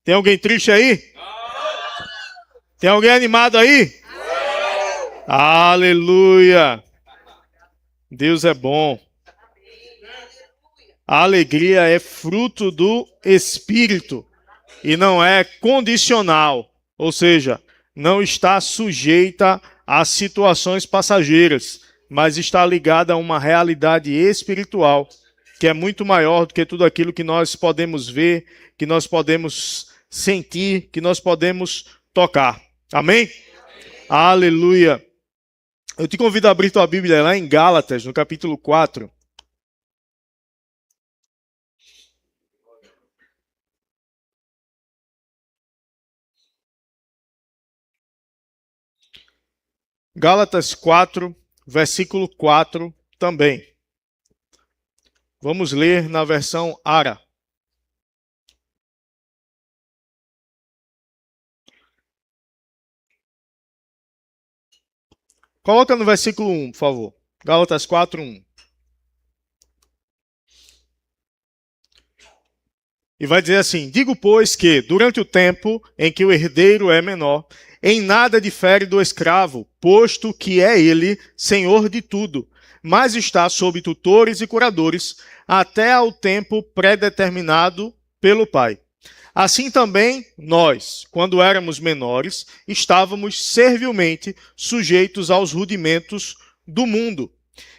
Tem alguém triste aí? Tem alguém animado aí? Aleluia! Deus é bom. A alegria é fruto do Espírito e não é condicional, ou seja, não está sujeita a situações passageiras, mas está ligada a uma realidade espiritual que é muito maior do que tudo aquilo que nós podemos ver, que nós podemos sentir, que nós podemos tocar. Amém? Aleluia! Eu te convido a abrir tua Bíblia lá em Gálatas, no capítulo 4. Gálatas 4, versículo 4 também. Vamos ler na versão ARA. Coloca no versículo 1, por favor. Gálatas 4, 1. E vai dizer assim: digo, pois, que durante o tempo em que o herdeiro é menor, em nada difere do escravo, posto que é ele senhor de tudo, mas está sob tutores e curadores, até ao tempo predeterminado pelo Pai. Assim também nós, quando éramos menores, estávamos servilmente sujeitos aos rudimentos do mundo.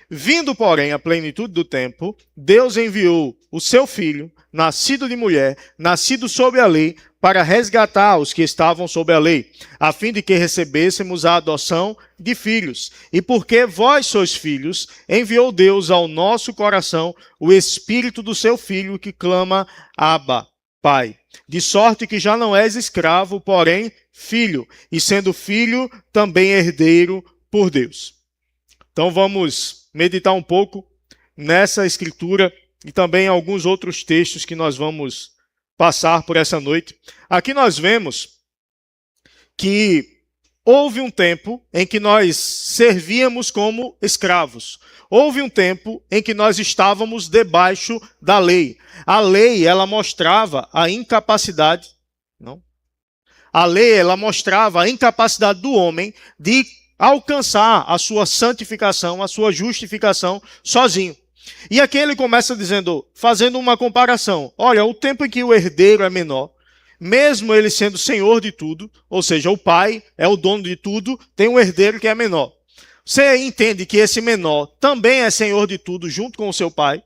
Vindo, porém, à plenitude do tempo, Deus enviou o seu Filho, nascido de mulher, nascido sob a lei, para resgatar os que estavam sob a lei, a fim de que recebêssemos a adoção de filhos. E porque vós sois filhos, enviou Deus ao nosso coração o Espírito do seu Filho, que clama: Abba, Pai. De sorte que já não és escravo, porém filho, e sendo filho, também herdeiro por Deus. Então vamos meditar um pouco nessa escritura e também em alguns outros textos que nós vamos passar por essa noite. Aqui nós vemos que houve um tempo em que nós servíamos como escravos. Houve um tempo em que nós estávamos debaixo da lei. A lei, ela mostrava a incapacidade, não? A lei, ela mostrava a incapacidade do homem de alcançar a sua santificação, a sua justificação sozinho. E aqui ele começa dizendo, fazendo uma comparação. Olha, o tempo em que o herdeiro é menor, mesmo ele sendo senhor de tudo, ou seja, o pai é o dono de tudo, tem um herdeiro que é menor. Você entende que esse menor também é senhor de tudo junto com o seu pai?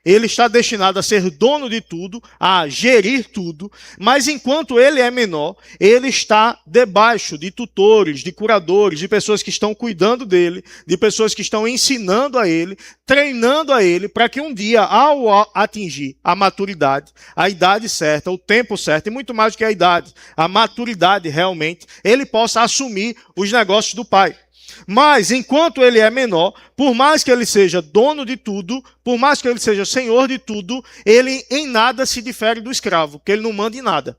Ele está destinado a ser dono de tudo, a gerir tudo, mas enquanto ele é menor, ele está debaixo de tutores, de curadores, de pessoas que estão cuidando dele, de pessoas que estão ensinando a ele, treinando a ele, para que um dia, ao atingir a maturidade, a idade certa, o tempo certo, e muito mais do que a idade, a maturidade realmente, ele possa assumir os negócios do pai. Mas, enquanto ele é menor, por mais que ele seja dono de tudo, por mais que ele seja senhor de tudo, ele em nada se difere do escravo, porque ele não manda em nada.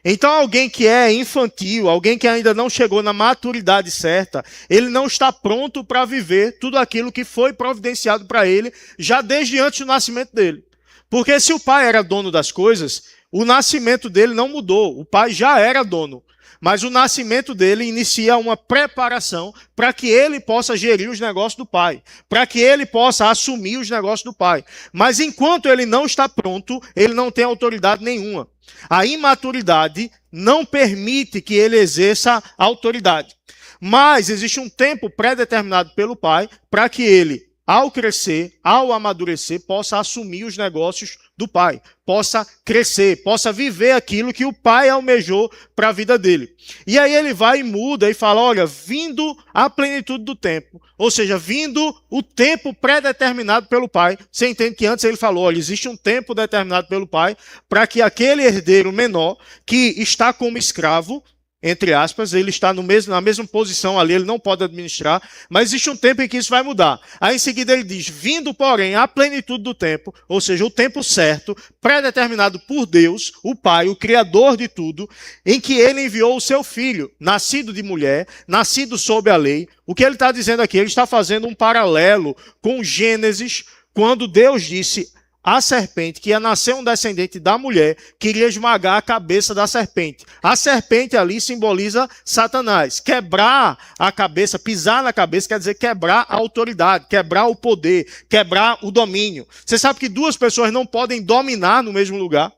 Então, alguém que é infantil, alguém que ainda não chegou na maturidade certa, ele não está pronto para viver tudo aquilo que foi providenciado para ele, já desde antes do nascimento dele. Porque se o pai era dono das coisas, o nascimento dele não mudou, o pai já era dono. Mas o nascimento dele inicia uma preparação para que ele possa gerir os negócios do pai, para que ele possa assumir os negócios do pai. Mas enquanto ele não está pronto, ele não tem autoridade nenhuma. A imaturidade não permite que ele exerça autoridade. Mas existe um tempo pré-determinado pelo pai para que ele, ao crescer, ao amadurecer, possa assumir os negócios do pai, possa crescer, possa viver aquilo que o pai almejou para a vida dele. E aí ele vai e muda e fala, olha, vindo a plenitude do tempo, ou seja, vindo o tempo pré-determinado pelo pai. Você entende que antes ele falou, olha, existe um tempo determinado pelo pai para que aquele herdeiro menor que está como escravo, entre aspas, ele está na mesma posição ali, ele não pode administrar, mas existe um tempo em que isso vai mudar. Aí em seguida ele diz, vindo porém à plenitude do tempo, ou seja, o tempo certo, pré-determinado por Deus, o Pai, o Criador de tudo, em que ele enviou o seu Filho, nascido de mulher, nascido sob a lei. O que ele está dizendo aqui? Ele está fazendo um paralelo com Gênesis, quando Deus disse, a serpente, que ia nascer um descendente da mulher, queria esmagar a cabeça da serpente. A serpente ali simboliza Satanás. Quebrar a cabeça, pisar na cabeça, quer dizer quebrar a autoridade, quebrar o poder, quebrar o domínio. Você sabe que duas pessoas não podem dominar no mesmo lugar?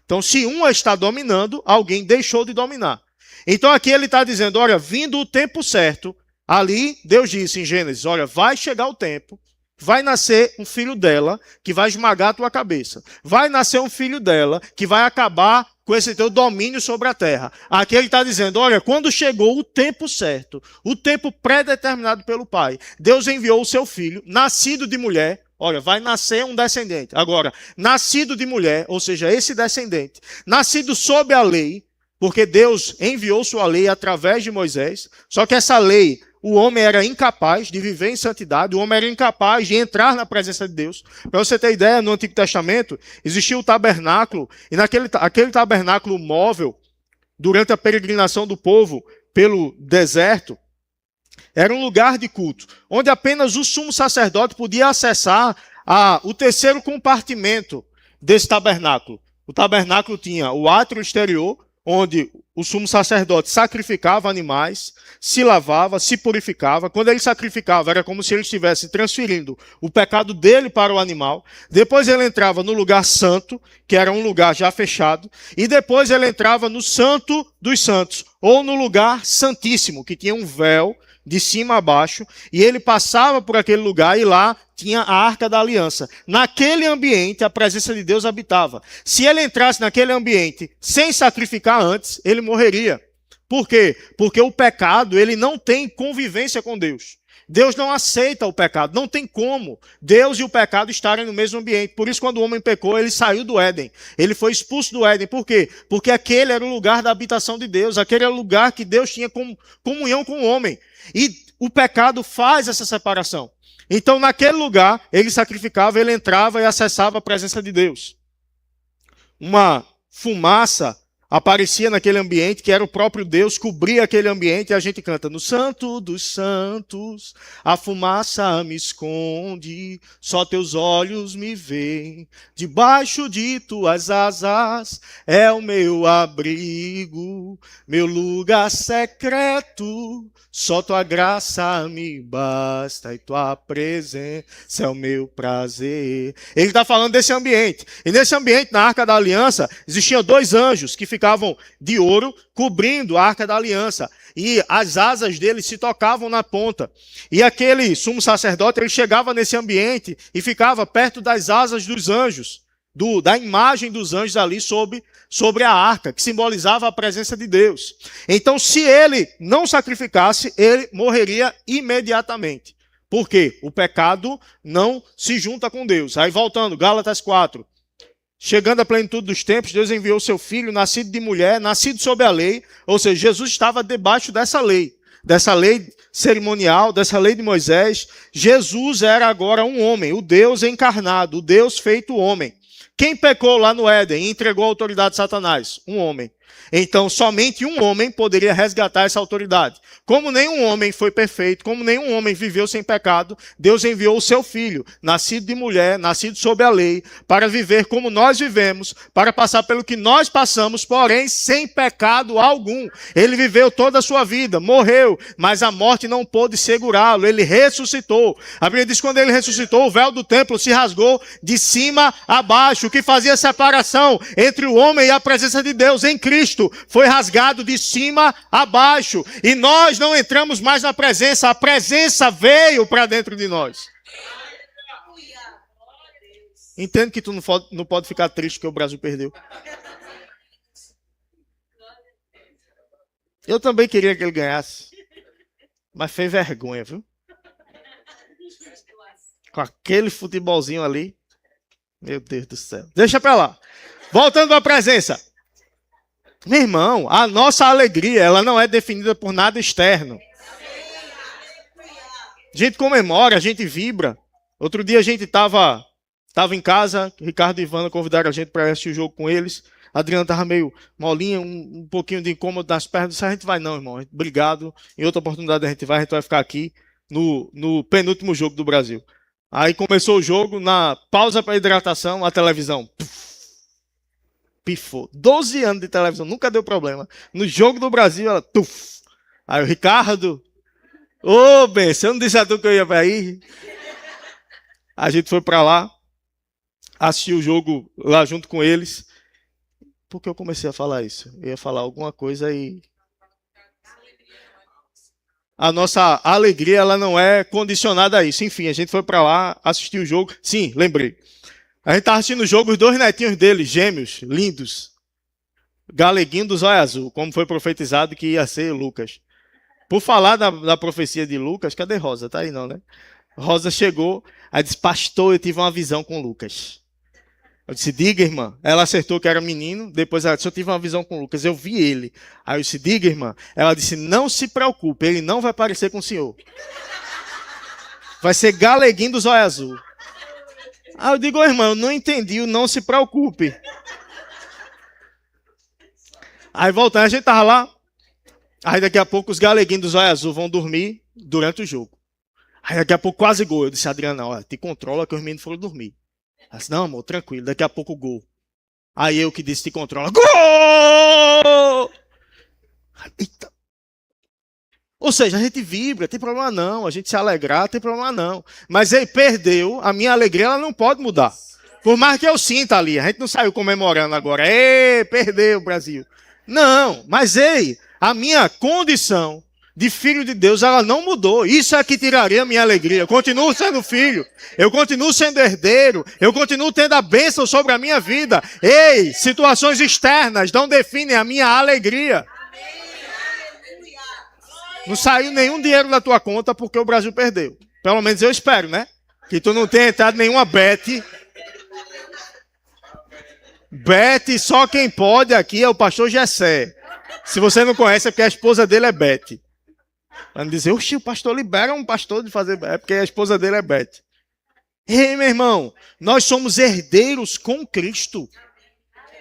Então, se uma está dominando, alguém deixou de dominar. Então, aqui ele está dizendo, olha, vindo o tempo certo, ali Deus disse em Gênesis, olha, vai chegar o tempo, vai nascer um filho dela que vai esmagar a tua cabeça. Vai nascer um filho dela que vai acabar com esse teu domínio sobre a terra. Aqui ele está dizendo, olha, quando chegou o tempo certo, o tempo pré-determinado pelo Pai, Deus enviou o seu filho, nascido de mulher. Olha, vai nascer um descendente. Agora, nascido de mulher, ou seja, esse descendente, nascido sob a lei, porque Deus enviou sua lei através de Moisés, só que essa lei, o homem era incapaz de viver em santidade, o homem era incapaz de entrar na presença de Deus. Para você ter ideia, no Antigo Testamento, existia o tabernáculo, e aquele tabernáculo móvel, durante a peregrinação do povo pelo deserto, era um lugar de culto, onde apenas o sumo sacerdote podia acessar o terceiro compartimento desse tabernáculo. O tabernáculo tinha o átrio exterior, onde o sumo sacerdote sacrificava animais, se lavava, se purificava. Quando ele sacrificava, era como se ele estivesse transferindo o pecado dele para o animal. Depois ele entrava no lugar santo, que era um lugar já fechado. E depois ele entrava no santo dos santos, ou no lugar santíssimo, que tinha um véu de cima a baixo, e ele passava por aquele lugar e lá tinha a Arca da Aliança. Naquele ambiente, a presença de Deus habitava. Se ele entrasse naquele ambiente sem sacrificar antes, ele morreria. Por quê? Porque o pecado, ele não tem convivência com Deus. Deus não aceita o pecado, não tem como Deus e o pecado estarem no mesmo ambiente. Por isso, quando o homem pecou, ele saiu do Éden. Ele foi expulso do Éden. Por quê? Porque aquele era o lugar da habitação de Deus, aquele era o lugar que Deus tinha comunhão com o homem. E o pecado faz essa separação. Então, naquele lugar, ele sacrificava, ele entrava e acessava a presença de Deus. Uma fumaça aparecia naquele ambiente, que era o próprio Deus, cobria aquele ambiente, e a gente canta, no Santo dos Santos, a fumaça me esconde, só teus olhos me veem, debaixo de tuas asas é o meu abrigo, meu lugar secreto, só tua graça me basta e tua presença é o meu prazer. Ele está falando desse ambiente, e nesse ambiente, na Arca da Aliança, existiam dois anjos que ficavam de ouro cobrindo a Arca da Aliança. E as asas deles se tocavam na ponta. E aquele sumo sacerdote, ele chegava nesse ambiente e ficava perto das asas dos anjos, da imagem dos anjos ali sobre a arca, que simbolizava a presença de Deus. Então, se ele não sacrificasse, ele morreria imediatamente. Por quê? O pecado não se junta com Deus. Aí voltando, Gálatas 4. Chegando à plenitude dos tempos, Deus enviou seu filho, nascido de mulher, nascido sob a lei, ou seja, Jesus estava debaixo dessa lei cerimonial, dessa lei de Moisés. Jesus era agora um homem, o Deus encarnado, o Deus feito homem. Quem pecou lá no Éden e entregou a autoridade a Satanás? Um homem. Então, somente um homem poderia resgatar essa autoridade. Como nenhum homem foi perfeito, como nenhum homem viveu sem pecado, Deus enviou o seu filho, nascido de mulher, nascido sob a lei, para viver como nós vivemos, para passar pelo que nós passamos, porém sem pecado algum. Ele viveu toda a sua vida, morreu, mas a morte não pôde segurá-lo, ele ressuscitou. A Bíblia diz que quando ele ressuscitou, o véu do templo se rasgou de cima a baixo, o que fazia separação entre o homem e a presença de Deus em Cristo foi rasgado de cima a baixo, e nós não entramos mais na presença, a presença veio para dentro de nós. Entendo que tu não pode ficar triste porque o Brasil perdeu. Eu também queria que ele ganhasse, mas fez vergonha, viu? Com aquele futebolzinho ali. Meu Deus do céu. Deixa pra lá. Voltando à presença. Meu irmão, a nossa alegria, ela não é definida por nada externo. A gente comemora, a gente vibra. Outro dia a gente estava em casa, Ricardo e Ivana convidaram a gente para assistir o jogo com eles. A Adriana estava meio molinha, um pouquinho de incômodo nas pernas. Disse, a gente vai não, irmão. Obrigado. Em outra oportunidade a gente vai ficar aqui no penúltimo jogo do Brasil. Aí começou o jogo, na pausa para hidratação, a televisão pifou. 12 anos de televisão, nunca deu problema. No jogo do Brasil, ela tuf. Aí o Ricardo, ô, bem, você não disse a tu que eu ia para aí? A gente foi para lá, assistiu o jogo lá junto com eles. Por que eu comecei a falar isso? Eu ia falar alguma coisa e... A nossa alegria, ela não é condicionada a isso. Enfim, a gente foi para lá, assistiu o jogo. Sim, lembrei. A gente estava assistindo o jogo, os 2 netinhos dele, gêmeos, lindos. Galeguinho do zóio azul, como foi profetizado que ia ser Lucas. Por falar da profecia de Lucas, cadê Rosa? Tá aí não, né? Rosa chegou, aí disse, pastor, eu tive uma visão com Lucas. Eu disse, diga, irmã. Ela acertou que era menino, depois ela disse, eu tive uma visão com Lucas, eu vi ele. Aí eu disse, diga, irmã. Ela disse, não se preocupe, ele não vai parecer com o senhor. Vai ser Galeguinho do zóio azul. Aí eu digo, irmã, eu não entendi, não se preocupe. Aí voltando, a gente tava lá. Aí daqui a pouco os Galeguinhos do zóio azul vão dormir durante o jogo. Aí daqui a pouco quase gol. Eu disse, Adriana, olha, te controla que os meninos foram dormir. Ela disse, não, amor, tranquilo, daqui a pouco gol. Aí eu que disse, te controla. Gol! Eita. Ou seja, a gente vibra, tem problema não. A gente se alegrar, tem problema não. Mas ele perdeu, a minha alegria ela não pode mudar. Por mais que eu sinta ali, a gente não saiu comemorando agora. Ei, perdeu o Brasil. Não, mas ei, a minha condição de filho de Deus, ela não mudou. Isso é que tiraria a minha alegria. Eu continuo sendo filho, eu continuo sendo herdeiro, eu continuo tendo a bênção sobre a minha vida. Ei, situações externas não definem a minha alegria. Não saiu nenhum dinheiro da tua conta porque o Brasil perdeu. Pelo menos eu espero, né? Que tu não tenha entrado nenhuma bet. Bet, só quem pode aqui é o pastor Gessé. Se você não conhece, é porque a esposa dele é Bet. Vai dizer, oxi, o pastor libera um pastor de fazer bet, é porque a esposa dele é Bet. Ei, meu irmão, nós somos herdeiros com Cristo.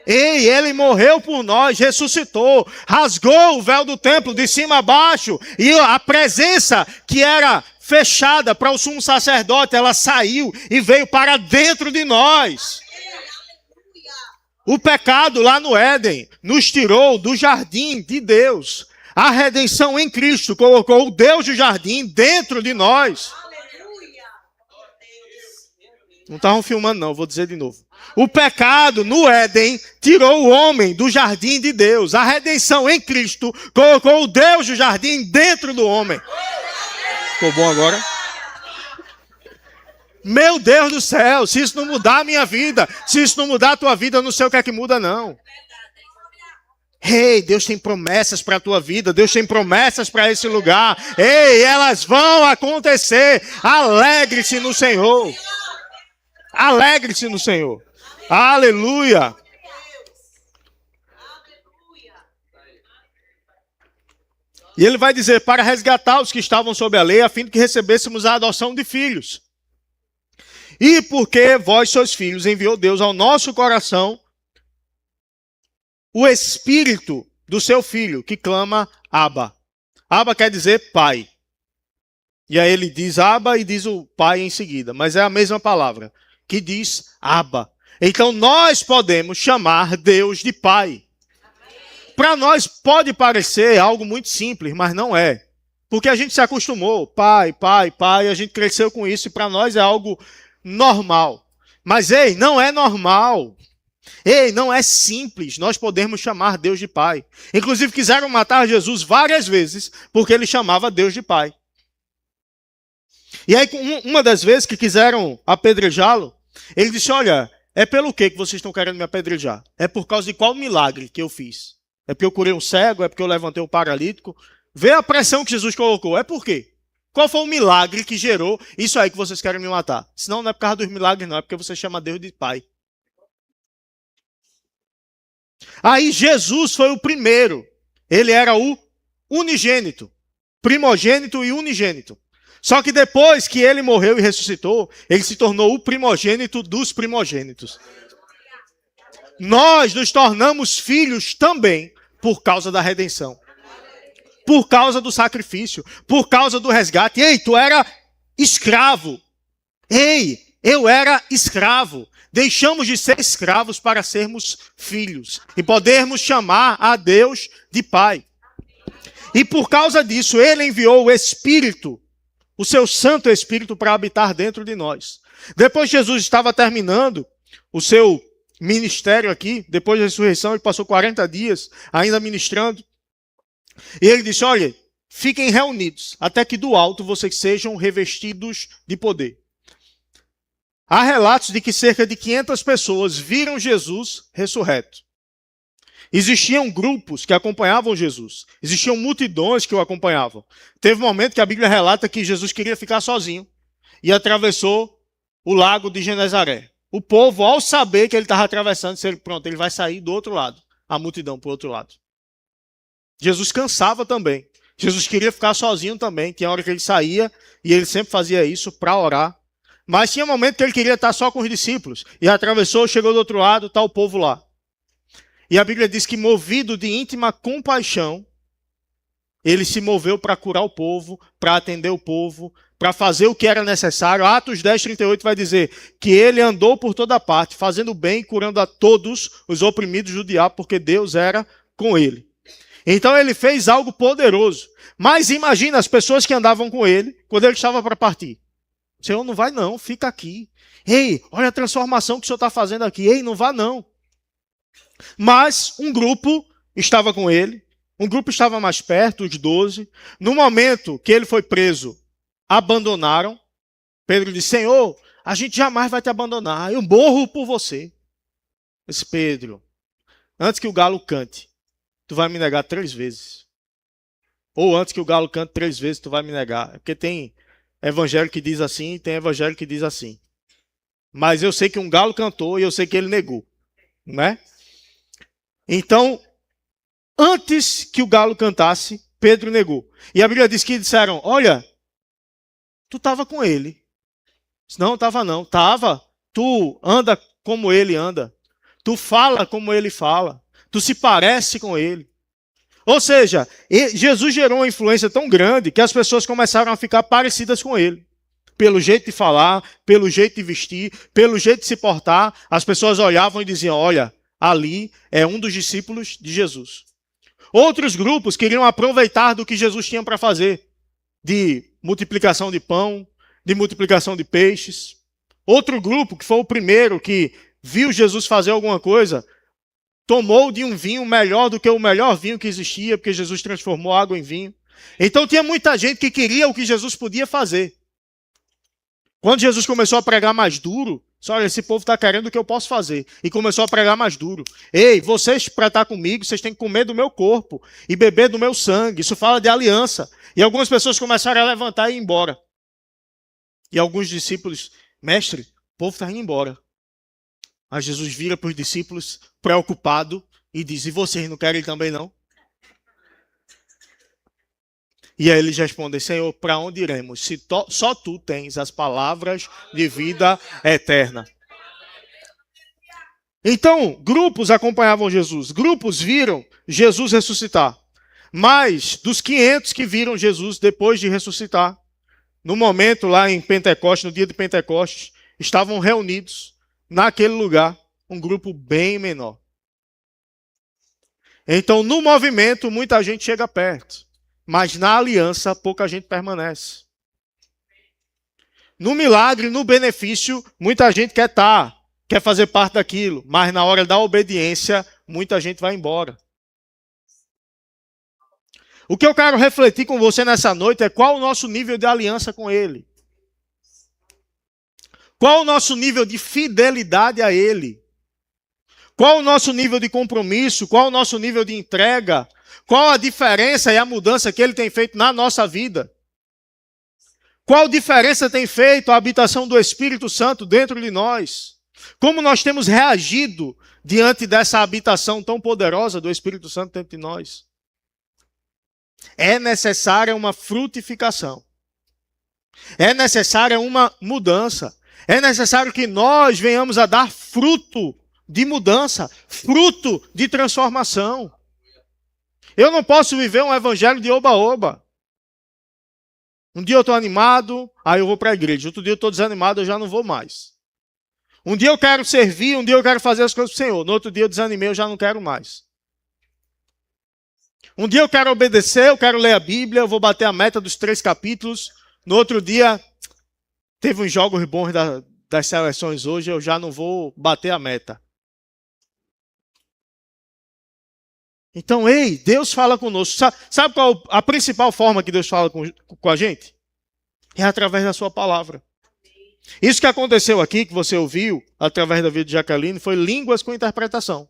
Ei, ele morreu por nós, ressuscitou, rasgou o véu do templo de cima a baixo, e a presença que era fechada para o sumo sacerdote, ela saiu e veio para dentro de nós. O pecado lá no Éden nos tirou do jardim de Deus. A redenção em Cristo colocou o Deus do jardim dentro de nós. Não estavam filmando não, vou dizer de novo. O pecado no Éden tirou o homem do jardim de Deus. A redenção em Cristo colocou o Deus do jardim dentro do homem. Ficou bom agora? Meu Deus do céu, se isso não mudar a minha vida, se isso não mudar a tua vida, eu não sei o que é que muda não. Ei, Deus tem promessas para a tua vida, Deus tem promessas para esse lugar. Ei, elas vão acontecer. Alegre-se no Senhor. Alegre-se no Senhor. Aleluia. E ele vai dizer, para resgatar os que estavam sob a lei, a fim de que recebêssemos a adoção de filhos. E porque vós sois filhos, enviou Deus ao nosso coração o espírito do seu filho, que clama Abba. Abba quer dizer pai. E aí ele diz Abba e diz o pai em seguida, mas é a mesma palavra, que diz Abba. Então nós podemos chamar Deus de pai. Para nós pode parecer algo muito simples, mas não é. Porque a gente se acostumou, pai, pai, pai, a gente cresceu com isso e para nós é algo normal. Mas ei, não é normal. Ei, não é simples nós podemos chamar Deus de pai. Inclusive quiseram matar Jesus várias vezes porque ele chamava Deus de pai. E aí uma das vezes que quiseram apedrejá-lo, ele disse, olha, é pelo que vocês estão querendo me apedrejar? É por causa de qual milagre que eu fiz? É porque eu curei um cego? É porque eu levantei um paralítico? Vê a pressão que Jesus colocou. É por quê? Qual foi o milagre que gerou isso aí que vocês querem me matar? Senão não é por causa dos milagres, não. É porque você chama Deus de pai. Aí Jesus foi o primeiro. Ele era o unigênito. Primogênito e unigênito. Só que depois que ele morreu e ressuscitou, ele se tornou o primogênito dos primogênitos. Nós nos tornamos filhos também por causa da redenção. Por causa do sacrifício, por causa do resgate. Ei, tu era escravo. Ei, eu era escravo. Deixamos de ser escravos para sermos filhos e podermos chamar a Deus de Pai. E por causa disso, ele enviou o Espírito, o seu Santo Espírito, para habitar dentro de nós. Depois Jesus estava terminando o seu ministério aqui, depois da ressurreição, ele passou 40 dias ainda ministrando. E ele disse, olha, fiquem reunidos, até que do alto vocês sejam revestidos de poder. Há relatos de que cerca de 500 pessoas viram Jesus ressurreto. Existiam grupos que acompanhavam Jesus. Existiam multidões que o acompanhavam. Teve um momento que a Bíblia relata que Jesus queria ficar sozinho e atravessou o lago de Genezaré. O povo, ao saber que ele estava atravessando, disse, pronto, ele vai sair do outro lado. A multidão para o outro lado. Jesus cansava também. Jesus queria ficar sozinho também. Tinha hora que ele saía e ele sempre fazia isso para orar. Mas tinha momento que ele queria estar só com os discípulos. E atravessou, chegou do outro lado, está o povo lá. E a Bíblia diz que, movido de íntima compaixão, ele se moveu para curar o povo, para atender o povo, para fazer o que era necessário. Atos 10, 38 vai dizer que ele andou por toda parte, fazendo bem e curando a todos os oprimidos do diabo, porque Deus era com ele. Então ele fez algo poderoso. Mas imagina as pessoas que andavam com ele, quando ele estava para partir. Senhor, não vai não, fica aqui. Ei, olha a transformação que o Senhor está fazendo aqui. Ei, não vá não. Mas um grupo estava com ele, um grupo estava mais perto, os 12. No momento que ele foi preso, abandonaram. Pedro disse, Senhor, a gente jamais vai te abandonar, eu morro por você. Esse Pedro, antes que o galo cante, tu vai me negar 3 vezes. Ou antes que o galo cante 3 vezes, tu vai me negar. Porque tem evangelho que diz assim e tem evangelho que diz assim. Mas eu sei que um galo cantou e eu sei que ele negou. Não é? Então, antes que o galo cantasse, Pedro negou. E a Bíblia diz que disseram, olha, tu estava com ele. Não, estava não. Estava. Tu anda como ele anda. Tu fala como ele fala. Tu se parece com ele. Ou seja, Jesus gerou uma influência tão grande que as pessoas começaram a ficar parecidas com ele. Pelo jeito de falar, pelo jeito de vestir, pelo jeito de se portar, as pessoas olhavam e diziam, olha, ali é um dos discípulos de Jesus. Outros grupos queriam aproveitar do que Jesus tinha para fazer, de multiplicação de pão, de multiplicação de peixes. Outro grupo, que foi o primeiro que viu Jesus fazer alguma coisa, tomou de um vinho melhor do que o melhor vinho que existia, porque Jesus transformou água em vinho. Então tinha muita gente que queria o que Jesus podia fazer. Quando Jesus começou a pregar mais duro, disse, olha, esse povo está querendo o que eu posso fazer. E começou a pregar mais duro. Ei, vocês para estar comigo, vocês têm que comer do meu corpo e beber do meu sangue. Isso fala de aliança. E algumas pessoas começaram a levantar e ir embora. E alguns discípulos, mestre, o povo está indo embora. Mas Jesus vira para os discípulos, preocupado, e diz, e vocês não querem também não? E aí eles respondem, Senhor, para onde iremos? Se só tu tens as palavras de vida eterna. Então, grupos acompanhavam Jesus. Grupos viram Jesus ressuscitar. Mas dos 500 que viram Jesus depois de ressuscitar, no momento lá em Pentecostes, no dia de Pentecostes, estavam reunidos naquele lugar, um grupo bem menor. Então, no movimento, muita gente chega perto. Mas na aliança, pouca gente permanece. No milagre, no benefício, muita gente quer fazer parte daquilo. Mas na hora da obediência, muita gente vai embora. O que eu quero refletir com você nessa noite é qual o nosso nível de aliança com Ele. Qual o nosso nível de fidelidade a Ele? Qual o nosso nível de compromisso? Qual o nosso nível de entrega? Qual a diferença e a mudança que Ele tem feito na nossa vida? Qual diferença tem feito a habitação do Espírito Santo dentro de nós? Como nós temos reagido diante dessa habitação tão poderosa do Espírito Santo dentro de nós? É necessária uma frutificação. É necessária uma mudança. É necessário que nós venhamos a dar fruto de mudança, fruto de transformação. Eu não posso viver um evangelho de oba-oba. Um dia eu estou animado, aí eu vou para a igreja. Outro dia eu estou desanimado, eu já não vou mais. Um dia eu quero servir, um dia eu quero fazer as coisas para o Senhor. No outro dia eu desanimei, eu já não quero mais. Um dia eu quero obedecer, eu quero ler a Bíblia, eu vou bater a meta dos 3 capítulos. No outro dia, teve uns jogos bons das seleções hoje, eu já não vou bater a meta. Então, ei, Deus fala conosco. Sabe qual a principal forma que Deus fala com a gente? É através da sua palavra. Isso que aconteceu aqui, que você ouviu, através da vida de Jaqueline, foi línguas com interpretação.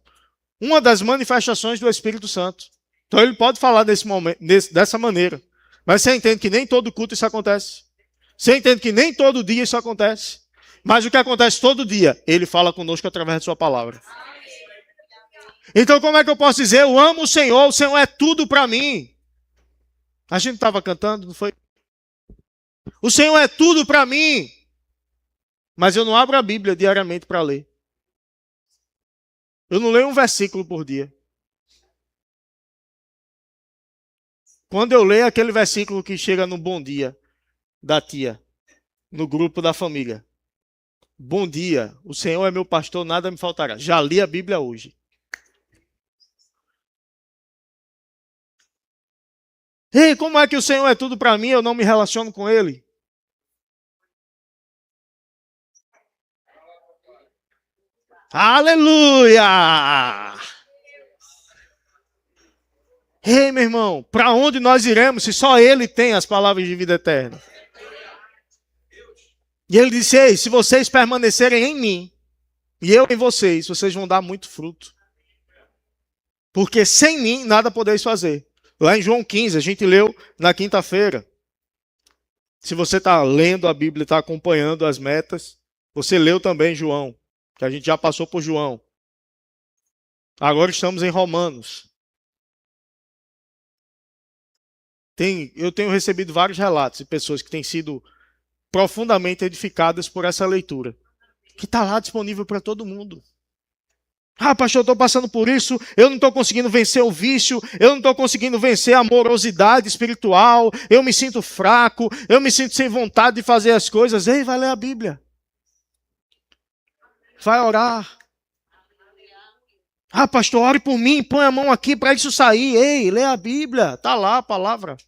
Uma das manifestações do Espírito Santo. Então ele pode falar dessa maneira. Mas você entende que nem todo culto isso acontece. Você entende que nem todo dia isso acontece. Mas o que acontece todo dia? Ele fala conosco através da sua palavra. Então como é que eu posso dizer? Eu amo o Senhor é tudo para mim. A gente estava cantando, não foi? O Senhor é tudo para mim. Mas eu não abro a Bíblia diariamente para ler. Eu não leio um versículo por dia. Quando eu leio aquele versículo que chega no bom dia da tia, no grupo da família. Bom dia, o Senhor é meu pastor, nada me faltará. Já li a Bíblia hoje. Ei, como é que o Senhor é tudo para mim, eu não me relaciono com Ele? Aleluia! Ei, meu irmão, para onde nós iremos se só Ele tem as palavras de vida eterna? E Ele disse, ei, se vocês permanecerem em mim e eu em vocês, vocês vão dar muito fruto. Porque sem mim nada podeis fazer. Lá em João 15, a gente leu na quinta-feira. Se você está lendo a Bíblia, está acompanhando as metas, você leu também João, que a gente já passou por João. Agora estamos em Romanos. Eu tenho recebido vários relatos de pessoas que têm sido profundamente edificadas por essa leitura, que está lá disponível para todo mundo. Ah, pastor, eu estou passando por isso, eu não estou conseguindo vencer o vício, eu não estou conseguindo vencer a morosidade espiritual, eu me sinto fraco, eu me sinto sem vontade de fazer as coisas. Ei, vai ler a Bíblia. Vai orar. Ah, pastor, ore por mim, põe a mão aqui para isso sair. Ei, lê a Bíblia, está lá a palavra.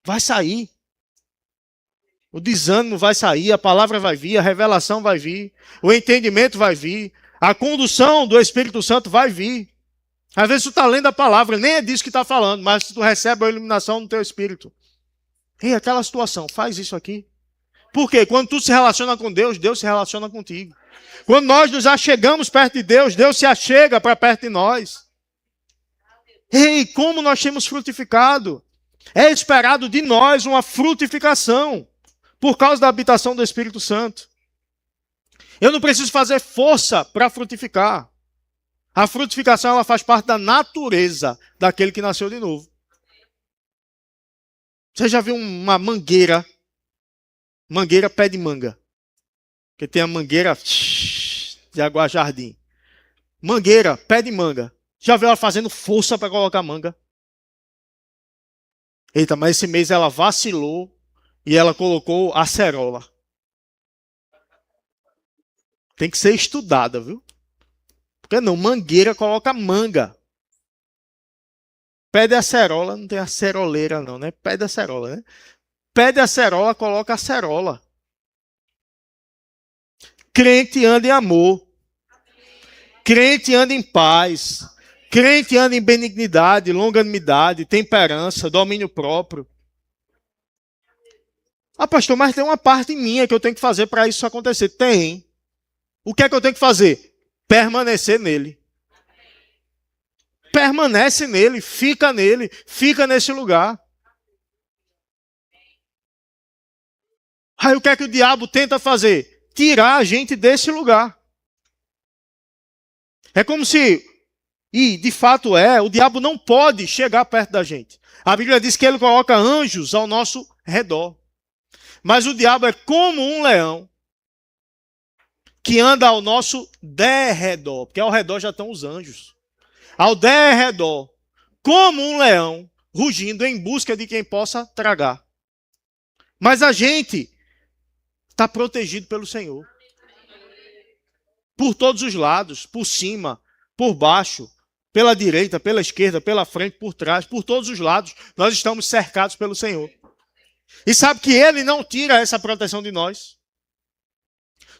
Vai sair. O desânimo vai sair, a palavra vai vir, a revelação vai vir, o entendimento vai vir, a condução do Espírito Santo vai vir. Às vezes tu está lendo a palavra, nem é disso que está falando, mas tu recebe a iluminação no teu espírito. E aquela situação, faz isso aqui. Por quê? Quando tu se relaciona com Deus, Deus se relaciona contigo. Quando nós nos achegamos perto de Deus, Deus se achega para perto de nós. Ei, como nós temos frutificado? É esperado de nós uma frutificação por causa da habitação do Espírito Santo. Eu não preciso fazer força para frutificar. A frutificação ela faz parte da natureza daquele que nasceu de novo. Você já viu uma mangueira? Mangueira pé de manga. Que tem a mangueira de água jardim. Mangueira, pé de manga. Já viu ela fazendo força para colocar manga? Eita, mas esse mês ela vacilou e ela colocou acerola. Tem que ser estudada, viu? Porque não, mangueira coloca manga. Pé de acerola, não tem aceroleira não, né? Pé de acerola, né? Pé de acerola coloca acerola. Crente anda em amor. Crente anda em paz. Crente anda em benignidade, longanimidade, temperança, domínio próprio. Ah, pastor, mas tem uma parte minha que eu tenho que fazer para isso acontecer. Tem. O que é que eu tenho que fazer? Permanecer nele. Permanece nele, fica nesse lugar. Aí o que é que o diabo tenta fazer? Tirar a gente desse lugar. É como se, e de fato o diabo não pode chegar perto da gente. A Bíblia diz que ele coloca anjos ao nosso redor. Mas o diabo é como um leão que anda ao nosso derredor, porque ao redor já estão os anjos. Ao derredor, como um leão rugindo em busca de quem possa tragar. Mas a gente está protegido pelo Senhor. Por todos os lados, por cima, por baixo, pela direita, pela esquerda, pela frente, por trás, por todos os lados, nós estamos cercados pelo Senhor. E sabe que Ele não tira essa proteção de nós.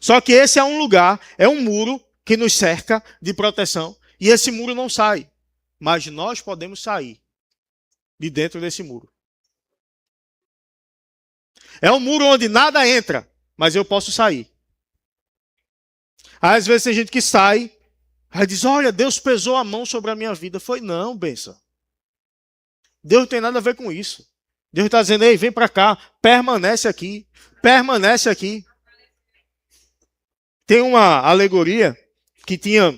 Só que esse é um lugar, é um muro que nos cerca de proteção. E esse muro não sai. Mas nós podemos sair de dentro desse muro. É um muro onde nada entra, mas eu posso sair. Às vezes tem gente que sai, aí diz, olha, Deus pesou a mão sobre a minha vida. Foi não, benção. Deus não tem nada a ver com isso. Deus está dizendo, ei, vem para cá, permanece aqui, permanece aqui. Tem uma alegoria que tinha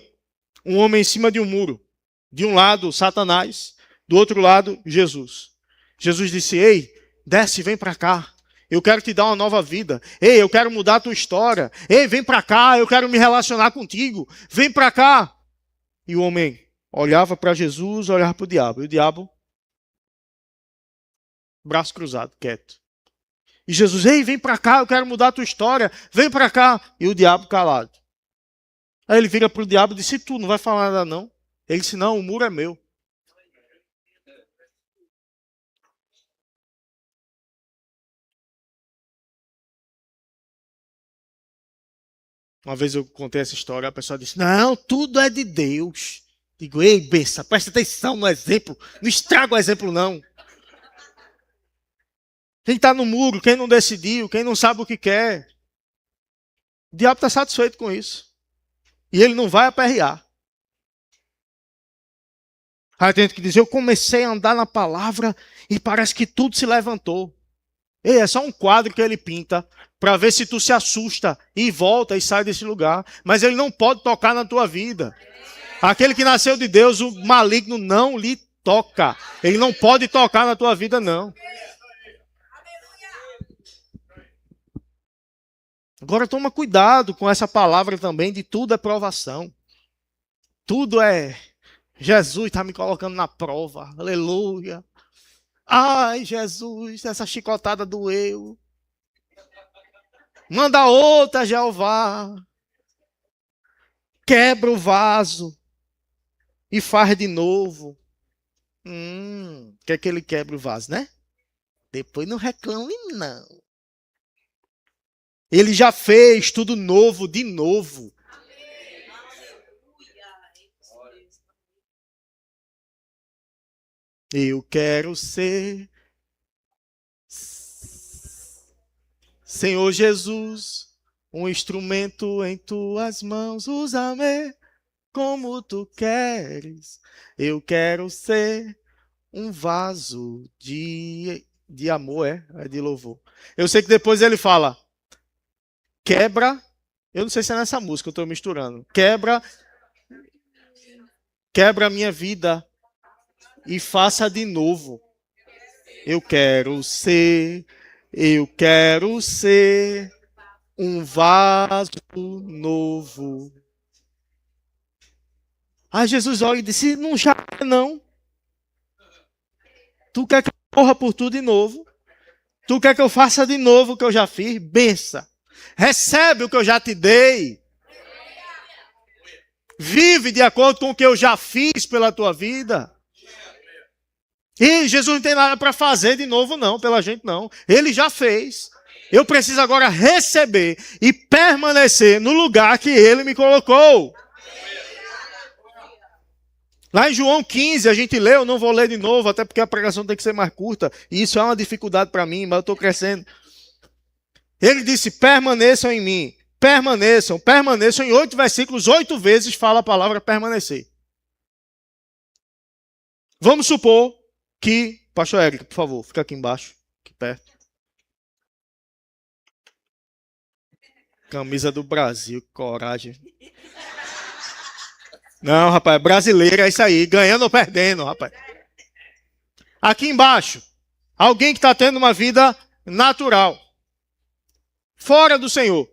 um homem em cima de um muro. De um lado, Satanás, do outro lado, Jesus. Jesus disse, ei, desce, vem para cá. Eu quero te dar uma nova vida. Ei, eu quero mudar a tua história. Ei, vem para cá, eu quero me relacionar contigo. Vem para cá. E o homem olhava para Jesus, olhava para o diabo. E o diabo, braço cruzado, quieto. E Jesus, ei, vem para cá, eu quero mudar a tua história. Vem para cá. E o diabo calado. Aí ele vira para o diabo e disse, tu não vai falar nada não? Ele disse, não, o muro é meu. Uma vez eu contei essa história, a pessoa disse, não, tudo é de Deus. Digo, ei, besta, presta atenção no exemplo. Não estraga o exemplo, não. Quem está no muro, quem não decidiu, quem não sabe o que quer. O diabo está satisfeito com isso. E ele não vai aperrear. Aí tem gente que diz, eu comecei a andar na palavra e parece que tudo se levantou. Ei, é só um quadro que ele pinta para ver se tu se assusta e volta e sai desse lugar. Mas ele não pode tocar na tua vida. Aquele que nasceu de Deus, o maligno não lhe toca. Ele não pode tocar na tua vida, não. Agora toma cuidado com essa palavra também de tudo é provação. Tudo é Jesus está me colocando na prova. Aleluia. Ai, Jesus, essa chicotada doeu. Manda outra, Jeová. Quebra o vaso e faz de novo. Quer que ele quebre o vaso, né? Depois não reclame, não. Ele já fez tudo novo de novo. Eu quero ser Senhor Jesus, um instrumento em tuas mãos. Usa-me como tu queres. Eu quero ser um vaso de amor, é de louvor. Eu sei que depois ele fala, quebra, eu não sei se é nessa música, eu estou misturando. Quebra a minha vida e faça de novo. Eu quero ser um vaso novo. Aí Jesus olha e disse, não já não. Tu quer que eu corra por tudo de novo? Tu quer que eu faça de novo o que eu já fiz? Bença. Recebe o que eu já te dei. Vive de acordo com o que eu já fiz pela tua vida. E Jesus não tem nada para fazer de novo não, pela gente não. Ele já fez. Eu preciso agora receber e permanecer no lugar que Ele me colocou. Lá em João 15, a gente leu, não vou ler de novo, até porque a pregação tem que ser mais curta. E isso é uma dificuldade para mim, mas eu estou crescendo. Ele disse, permaneçam em mim. Permaneçam. Em 8 versículos, 8 vezes fala a palavra permanecer. Vamos supor que... Pastor Érico, por favor, fica aqui embaixo, aqui perto. Camisa do Brasil, coragem. Não, rapaz, brasileiro é isso aí, ganhando ou perdendo, rapaz. Aqui embaixo, alguém que está tendo uma vida natural, fora do Senhor.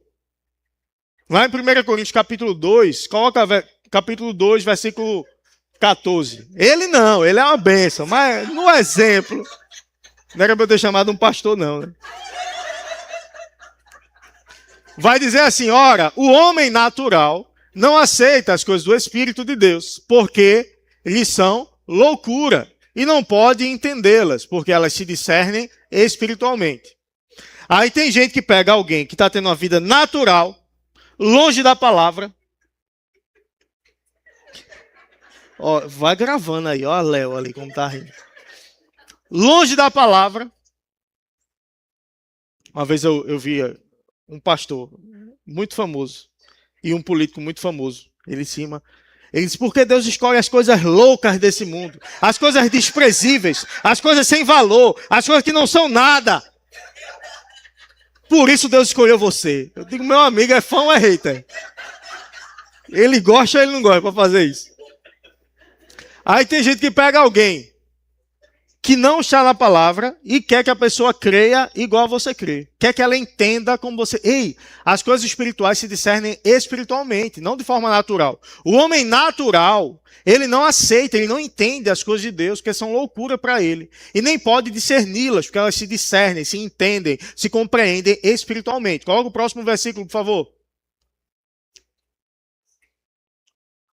Lá em 1 Coríntios capítulo 2, coloca capítulo 2, versículo 14. Ele não, ele é uma bênção, mas no exemplo, não era para eu ter chamado um pastor não, né? Vai dizer assim, ora, o homem natural não aceita as coisas do Espírito de Deus, porque lhes são loucura, e não pode entendê-las, porque elas se discernem espiritualmente. Aí tem gente que pega alguém que está tendo uma vida natural, longe da palavra. Ó, vai gravando aí, ó a Léo ali como tá rindo. Longe da palavra. Uma vez eu via um pastor muito famoso e um político muito famoso. Ele em cima. Ele disse, porque Deus escolhe as coisas loucas desse mundo, as coisas desprezíveis, as coisas sem valor, as coisas que não são nada. Por isso Deus escolheu você. Eu digo, meu amigo, é fã ou é hater? Ele gosta ou ele não gosta para fazer isso? Aí tem gente que pega alguém que não está na palavra e quer que a pessoa creia igual você crê. Quer que ela entenda como você... Ei, as coisas espirituais se discernem espiritualmente, não de forma natural. O homem natural, ele não aceita, ele não entende as coisas de Deus, porque são loucura para ele. E nem pode discerni-las, porque elas se discernem, se entendem, se compreendem espiritualmente. Coloca o próximo versículo, por favor.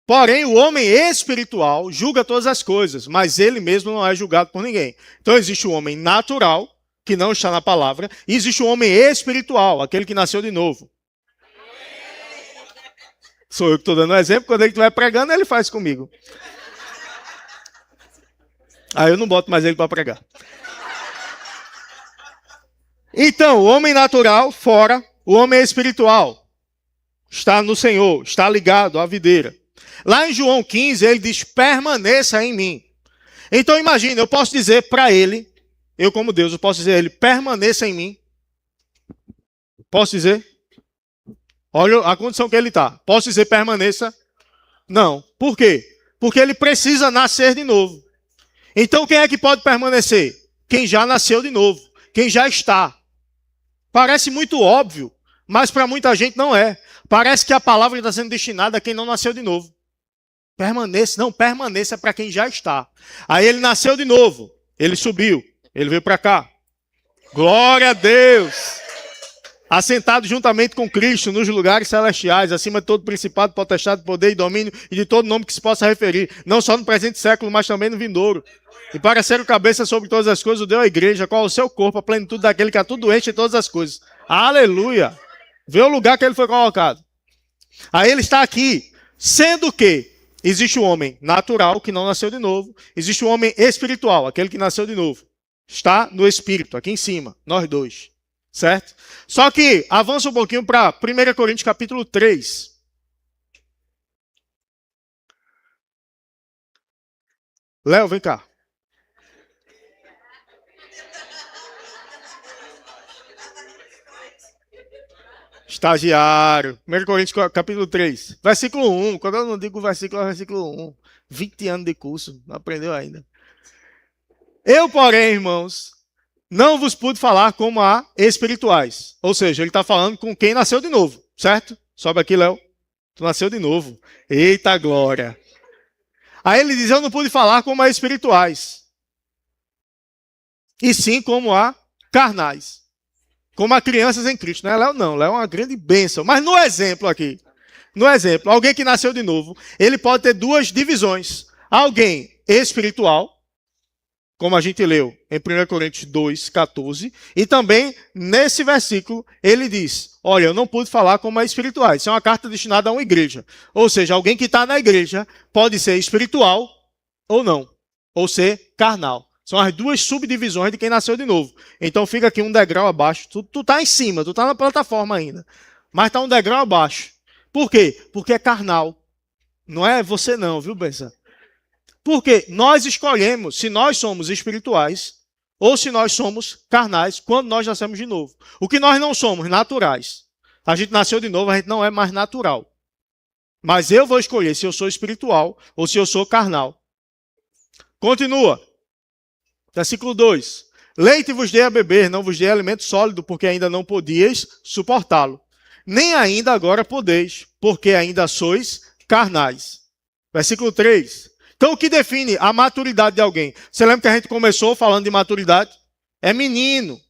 Porém, o homem espiritual julga todas as coisas, mas ele mesmo não é julgado por ninguém. Então, existe o homem natural, que não está na palavra, e existe o homem espiritual, aquele que nasceu de novo. Sou eu que estou dando um exemplo, quando ele estiver pregando, ele faz comigo. Aí eu não boto mais ele para pregar. Então, o homem natural, fora, o homem espiritual, está no Senhor, está ligado à videira. Lá em João 15, ele diz, permaneça em mim. Então imagina, eu posso dizer para ele, eu como Deus, eu posso dizer a ele, permaneça em mim. Posso dizer? Olha a condição que ele está. Posso dizer permaneça? Não. Por quê? Porque ele precisa nascer de novo. Então quem é que pode permanecer? Quem já nasceu de novo. Quem já está. Parece muito óbvio, mas para muita gente não é. Parece que a palavra está sendo destinada a quem não nasceu de novo. Permaneça, não, permaneça para quem já está. Aí ele nasceu de novo, ele subiu, ele veio para cá. Glória a Deus! Assentado juntamente com Cristo nos lugares celestiais, acima de todo principado, potestade, poder e domínio, e de todo nome que se possa referir, não só no presente século, mas também no vindouro. E para ser o cabeça sobre todas as coisas, o deu a igreja, qual é o seu corpo, a plenitude daquele que a tudo enche em todas as coisas. Aleluia! Vê o lugar que ele foi colocado. Aí ele está aqui, sendo que existe o homem natural, que não nasceu de novo. Existe o homem espiritual, aquele que nasceu de novo. Está no espírito, aqui em cima, nós dois. Certo? Só que, avança um pouquinho para 1 Coríntios capítulo 3. Léo, vem cá. Estagiário. 1 Coríntios capítulo 3. Versículo 1. Quando eu não digo versículo, é versículo 1. 20 anos de curso. Não aprendeu ainda. Eu, porém, irmãos, não vos pude falar como a espirituais. Ou seja, ele está falando com quem nasceu de novo. Certo? Sobe aqui, Léo. Tu nasceu de novo. Eita glória. Aí ele diz, eu não pude falar como a espirituais. E sim como a carnais. Como a crianças em Cristo. Não é Léo, não. Léo é uma grande bênção. Mas no exemplo aqui, no exemplo, alguém que nasceu de novo, ele pode ter duas divisões. Alguém espiritual, como a gente leu em 1 Coríntios 2, 14, e também nesse versículo ele diz, olha, eu não pude falar como é espiritual. Isso é uma carta destinada a uma igreja. Ou seja, alguém que está na igreja pode ser espiritual ou não, ou ser carnal. São as duas subdivisões de quem nasceu de novo. Então fica aqui um degrau abaixo. Tu tá em cima, tu tá na plataforma ainda. Mas tá um degrau abaixo. Por quê? Porque é carnal. Não é você não, viu, Benção? Porque nós escolhemos se nós somos espirituais ou se nós somos carnais quando nós nascemos de novo. O que nós não somos, naturais. A gente nasceu de novo, a gente não é mais natural. Mas eu vou escolher se eu sou espiritual ou se eu sou carnal. Continua. Versículo 2. Leite vos dei a beber, não vos dei alimento sólido, porque ainda não podíeis suportá-lo. Nem ainda agora podeis, porque ainda sois carnais. Versículo 3. Então, o que define a maturidade de alguém? Você lembra que a gente começou falando de maturidade? É menino.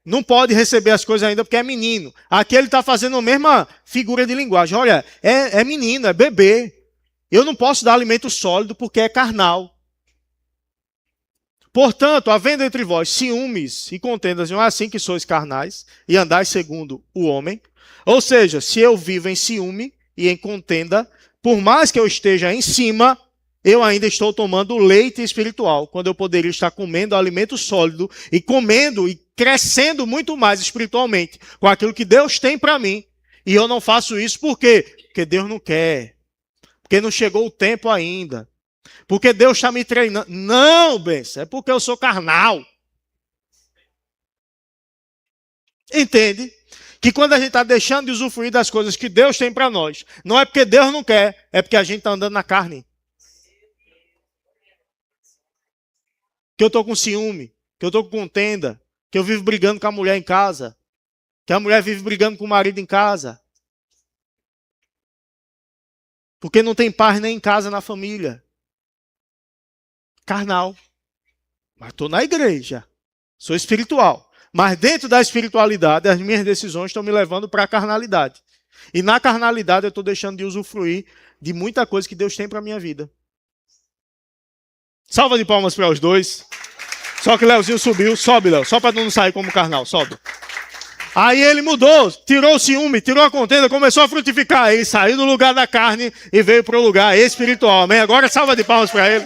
Não pode receber as coisas ainda porque é menino. Aqui ele está fazendo a mesma figura de linguagem. Olha, é menino, é bebê. Eu não posso dar alimento sólido porque é carnal. Portanto, havendo entre vós ciúmes e contendas, não é assim que sois carnais e andais segundo o homem. Ou seja, se eu vivo em ciúme e em contenda, por mais que eu esteja em cima, eu ainda estou tomando leite espiritual, quando eu poderia estar comendo alimento sólido e comendo e crescendo muito mais espiritualmente com aquilo que Deus tem para mim. E eu não faço isso por quê? Porque Deus não quer. Porque não chegou o tempo ainda. Porque Deus está me treinando. Não, Benção, é porque eu sou carnal. Entende? Que quando a gente está deixando de usufruir das coisas que Deus tem para nós, não é porque Deus não quer, é porque a gente está andando na carne. Que eu estou com ciúme, que eu estou com contenda, que eu vivo brigando com a mulher em casa, que a mulher vive brigando com o marido em casa. Porque não tem paz nem em casa, na família. Carnal. Mas estou na igreja. Sou espiritual. Mas dentro da espiritualidade, as minhas decisões estão me levando para a carnalidade. E na carnalidade eu estou deixando de usufruir de muita coisa que Deus tem para a minha vida. Salva de palmas para os dois. Só que Leozinho subiu. Sobe, Léo. Só para não sair como carnal. Sobe. Aí ele mudou, tirou o ciúme, tirou a contenda, começou a frutificar. Ele saiu do lugar da carne e veio para o lugar espiritual. Amém? Agora salva de palmas para ele.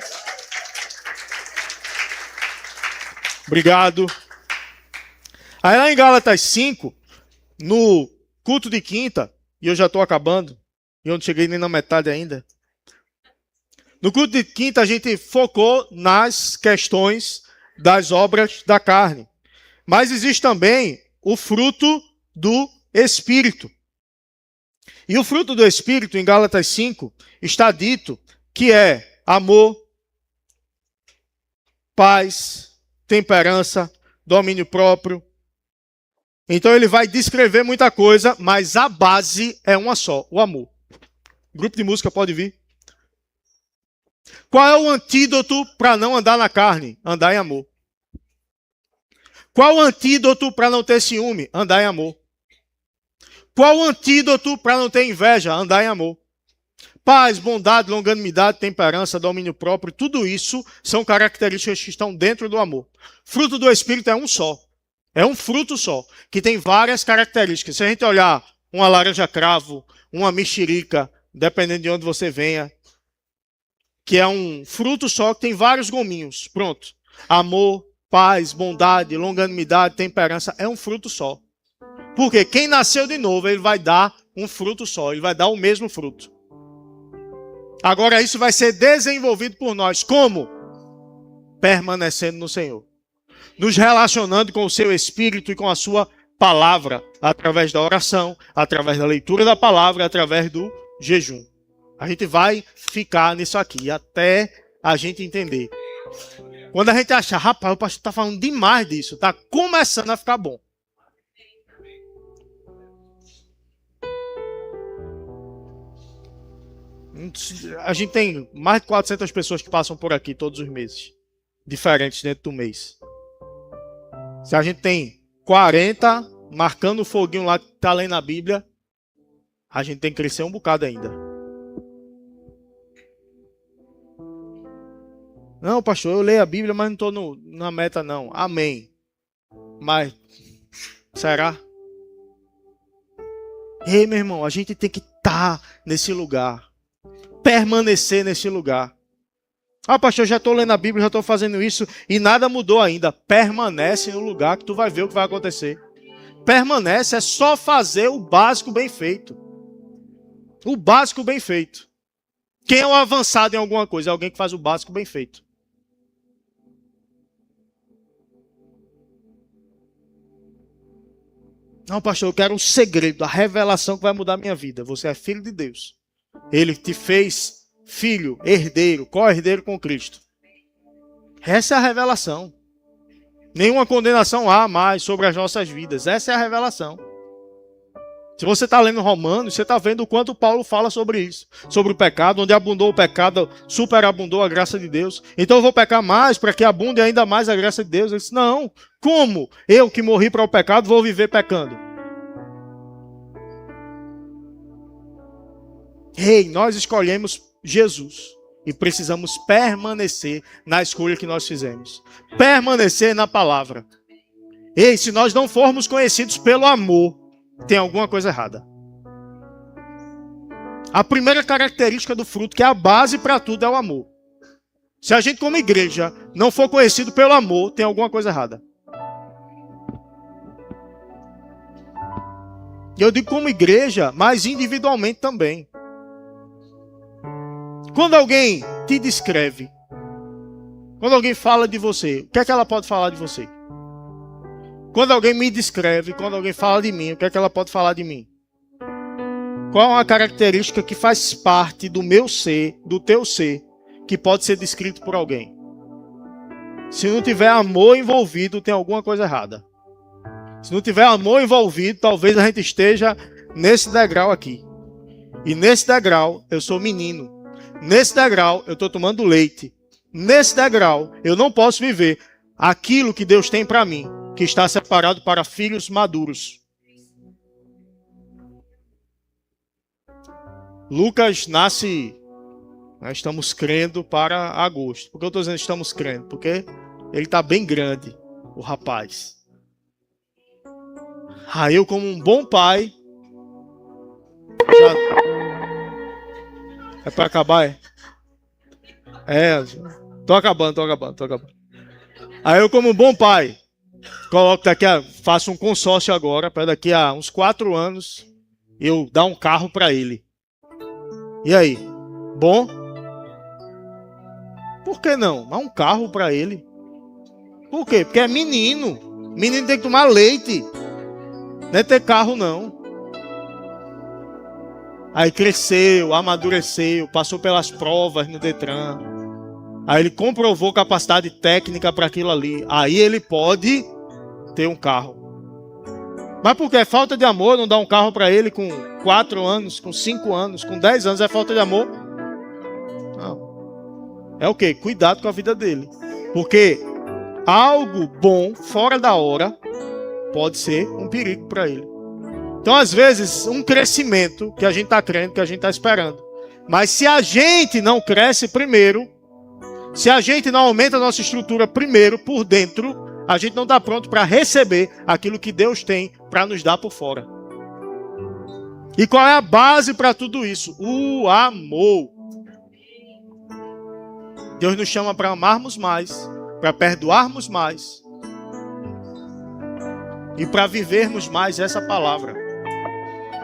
Obrigado. Aí lá em Gálatas 5, no culto de quinta, e eu já estou acabando, e eu não cheguei nem na metade ainda. No culto de quinta a gente focou nas questões das obras da carne. Mas existe também o fruto do Espírito. E o fruto do Espírito, em Gálatas 5, está dito que é amor, paz, temperança, domínio próprio. Então ele vai descrever muita coisa, mas a base é uma só, o amor. O grupo de música pode vir. Qual é o antídoto para não andar na carne? Andar em amor. Qual o antídoto para não ter ciúme? Andar em amor. Qual o antídoto para não ter inveja? Andar em amor. Paz, bondade, longanimidade, temperança, domínio próprio, tudo isso são características que estão dentro do amor. Fruto do Espírito é um só. É um fruto só, que tem várias características. Se a gente olhar uma laranja cravo, uma mexerica, dependendo de onde você venha, que é um fruto só que tem vários gominhos. Pronto. Amor, paz, bondade, longanimidade, temperança, é um fruto só. Porque quem nasceu de novo, ele vai dar um fruto só, ele vai dar o mesmo fruto. Agora isso vai ser desenvolvido por nós. Como? Permanecendo no Senhor. Nos relacionando com o seu Espírito e com a sua palavra, através da oração, através da leitura da palavra, através do jejum. A gente vai ficar nisso aqui, até a gente entender. Quando a gente achar, rapaz, o pastor está falando demais disso, está começando a ficar bom. A gente tem mais de 400 pessoas que passam por aqui todos os meses, diferentes dentro do mês. Se a gente tem 40 marcando o foguinho lá que está lendo a Bíblia, a gente tem que crescer um bocado ainda. Não, pastor, eu leio a Bíblia, mas não estou na meta não. Amém. Mas, será? Ei, meu irmão, a gente tem que estar nesse lugar. Permanecer nesse lugar. Ah, pastor, já estou lendo a Bíblia, já estou fazendo isso e nada mudou ainda. Permanece no lugar que tu vai ver o que vai acontecer. Permanece, é só fazer o básico bem feito. O básico bem feito. Quem é o avançado em alguma coisa? É alguém que faz o básico bem feito. Não, pastor, eu quero um segredo, a revelação que vai mudar a minha vida. Você é filho de Deus. Ele te fez filho, herdeiro, co-herdeiro com Cristo. Essa é a revelação. Nenhuma condenação há mais sobre as nossas vidas. Essa é a revelação. Se você está lendo Romanos, você está vendo o quanto Paulo fala sobre isso. Sobre o pecado, onde abundou o pecado, superabundou a graça de Deus. Então eu vou pecar mais para que abunde ainda mais a graça de Deus. Ele disse, não, como? Eu que morri para o pecado vou viver pecando. Ei, nós escolhemos Jesus. E precisamos permanecer na escolha que nós fizemos. Permanecer na palavra. Ei, se nós não formos conhecidos pelo amor, tem alguma coisa errada. A primeira característica do fruto, que é a base para tudo, é o amor. Se a gente, como igreja, não for conhecido pelo amor, tem alguma coisa errada. E eu digo como igreja, mas individualmente também. Quando alguém te descreve, quando alguém fala de você, o que é que ela pode falar de você? Quando alguém me descreve, quando alguém fala de mim, o que é que ela pode falar de mim? Qual é uma característica que faz parte do meu ser, do teu ser, que pode ser descrito por alguém? Se não tiver amor envolvido, tem alguma coisa errada. Se não tiver amor envolvido, talvez a gente esteja nesse degrau aqui. E nesse degrau, eu sou menino. Nesse degrau, eu estou tomando leite. Nesse degrau, eu não posso viver aquilo que Deus tem para mim, que está separado para filhos maduros. Lucas nasce, nós estamos crendo para agosto. Por que eu estou dizendo estamos crendo? Porque ele está bem grande, o rapaz. Aí eu, como um bom pai, já... É para acabar, é? Tô acabando. Aí eu, como um bom pai, coloco faço um consórcio agora, para daqui a uns 4 anos, eu dar um carro para ele. E aí? Bom? Por que não? Dar um carro para ele. Por quê? Porque é menino. Menino tem que tomar leite. Não é ter carro, não. Aí cresceu, amadureceu, passou pelas provas no Detran. Aí ele comprovou capacidade técnica para aquilo ali. Aí ele pode ter um carro. Mas por que? Falta de amor não dá um carro para ele com 4 anos, com 5 anos, com 10 anos? É falta de amor? Não. É o quê? Cuidado com a vida dele. Porque algo bom, fora da hora, pode ser um perigo para ele. Então, às vezes, um crescimento que a gente está crendo, que a gente está esperando. Mas se a gente não cresce primeiro, se a gente não aumenta a nossa estrutura primeiro, por dentro, a gente não está pronto para receber aquilo que Deus tem para nos dar por fora. E qual é a base para tudo isso? O amor. Deus nos chama para amarmos mais, para perdoarmos mais e para vivermos mais essa palavra.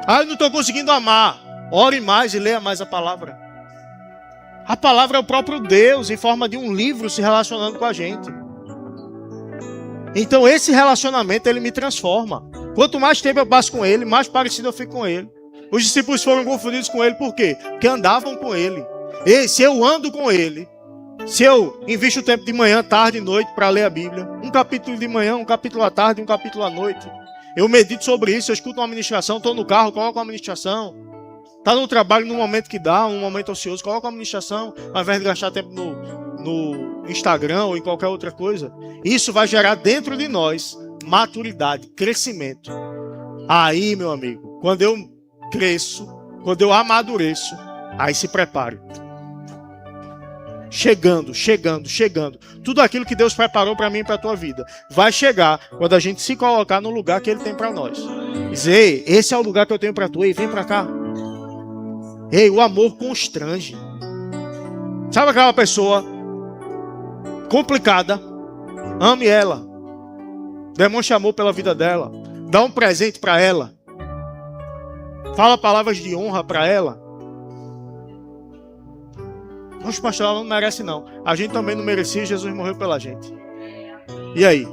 Ah, eu não estou conseguindo amar. Ore mais e leia mais a palavra. A palavra é o próprio Deus em forma de um livro se relacionando com a gente. Então esse relacionamento ele me transforma. Quanto mais tempo eu passo com ele, mais parecido eu fico com ele. Os discípulos foram confundidos com ele por quê? Porque andavam com ele. E se eu ando com ele, se eu invisto o tempo de manhã, tarde e noite para ler a Bíblia, um capítulo de manhã, um capítulo à tarde, um capítulo à noite, eu medito sobre isso, eu escuto uma ministração, estou no carro, coloco uma ministração. Está no trabalho, no momento que dá, um momento ocioso, coloca uma ministração, ao invés de gastar tempo no Instagram ou em qualquer outra coisa. Isso vai gerar dentro de nós maturidade, crescimento. Aí, meu amigo, quando eu cresço, quando eu amadureço, aí se prepare. Chegando. Tudo aquilo que Deus preparou para mim e para a tua vida vai chegar quando a gente se colocar no lugar que Ele tem para nós. Dizer, ei, esse é o lugar que eu tenho para tu, ei, vem para cá. Ei, o amor constrange. Sabe aquela pessoa complicada? Ame ela. Demonstre amor pela vida dela. Dá um presente para ela. Fala palavras de honra para ela. Nossa, pastor, ela não merece não. A gente também não merecia, Jesus morreu pela gente. E aí?